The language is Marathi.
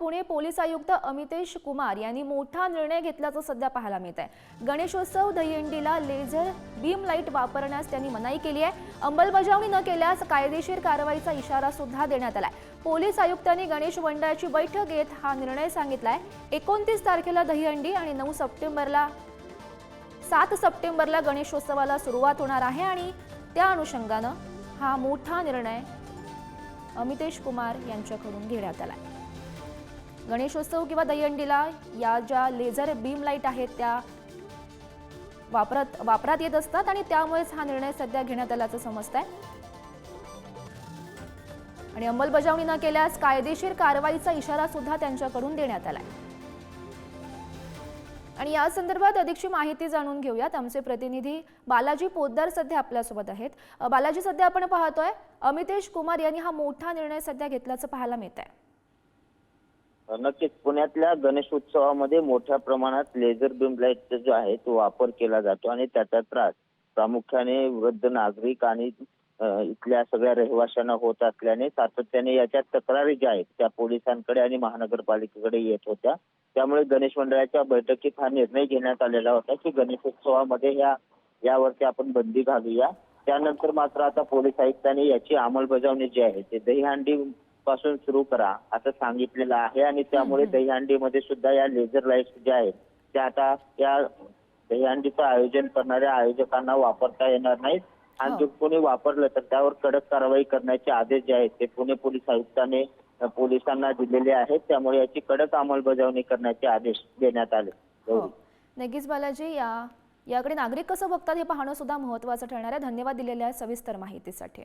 पुणे पोलीस आयुक्त अमितेश कुमार यांनी मोठा निर्णय घेतल्याचं सध्या पाहायला मिळत आहे। गणेशोत्सव दहीहंडीला लेझर बीम लाईट वापरण्यास त्यांनी मनाई केली आहे। अंमलबजावणी न केल्यास कायदेशीर कारवाईचा इशारा सुद्धा देण्यात आलाय। पोलीस आयुक्तांनी गणेश मंडळाची बैठक घेत हा निर्णय सांगितलाय। 29 तारखेला दहीहंडी आणि 7 सप्टेंबरला गणेशोत्सवाला सुरुवात होणार आहे आणि त्या अनुषंगाने हा मोठा निर्णय अमितेश कुमार यांच्याकडून घेण्यात आला। गणेशोत्सव किंवा दहीहंडीला या ज्या लेझर बीम लाईट आहेत त्या वापरात येत असतात आणि त्यामुळेच हा निर्णय सध्या घेण्यात आल्याचं समजतंय आणि अंमलबजावणी न केल्यास कायदेशीर कारवाईचा इशारा सुद्धा त्यांच्याकडून देण्यात आलाय। आणि या संदर्भात अधिकची माहिती जाणून घेऊयात। आमचे प्रतिनिधी बालाजी पोद्दार सध्या आपल्यासोबत आहेत। बालाजी, सध्या आपण पाहतोय अमितेश कुमार यांनी हा मोठा निर्णय सध्या घेतल्याचं पाहायला मिळत आहे। नक्कीच पुण्यातल्या गणेशोत्सवामध्ये मोठ्या प्रमाणात लेझर बीम लाईटचा जो आहे तो वापर केला जातो आणि त्याचा त्रास प्रामुख्याने वृद्ध नागरिक आणि इथल्या सगळ्या रहिवाशांना होत असल्याने सातत्याने याच्या तक्रारी ज्या आहेत त्या पोलिसांकडे आणि महानगरपालिकेकडे येत होत्या। त्यामुळे गणेश मंडळाच्या बैठकीत हा निर्णय घेण्यात आलेला होता की गणेशोत्सवामध्ये यावरती आपण बंदी घालूया। त्यानंतर मात्र आता पोलीस आयुक्तांनी याची अंमलबजावणी जी आहे ते दहीहंडी पासून सुरू करा असं सांगितलेलं आहे आणि त्यामुळे दहीहंडीमध्ये सुद्धा या लेझर लाईट्स ज्या आहेत त्या आता या दहीहंडीचं आयोजन करणाऱ्या आयोजकांना वापरता येणार नाहीत आणि जर कोणी वापरलं तर त्यावर कडक कारवाई करण्याचे आदेश जे आहेत ते पुणे पोलीस आयुक्तांनी पोलिसांना दिलेले आहेत। त्यामुळे याची कडक अंमलबजावणी करण्याचे आदेश देण्यात आले। नक्कीच बालाजी, याकडे नागरिक कसं बघतात हे पाहणं सुद्धा महत्त्वाचं ठरणार आहे। धन्यवाद दिलेल्या सविस्तर माहितीसाठी।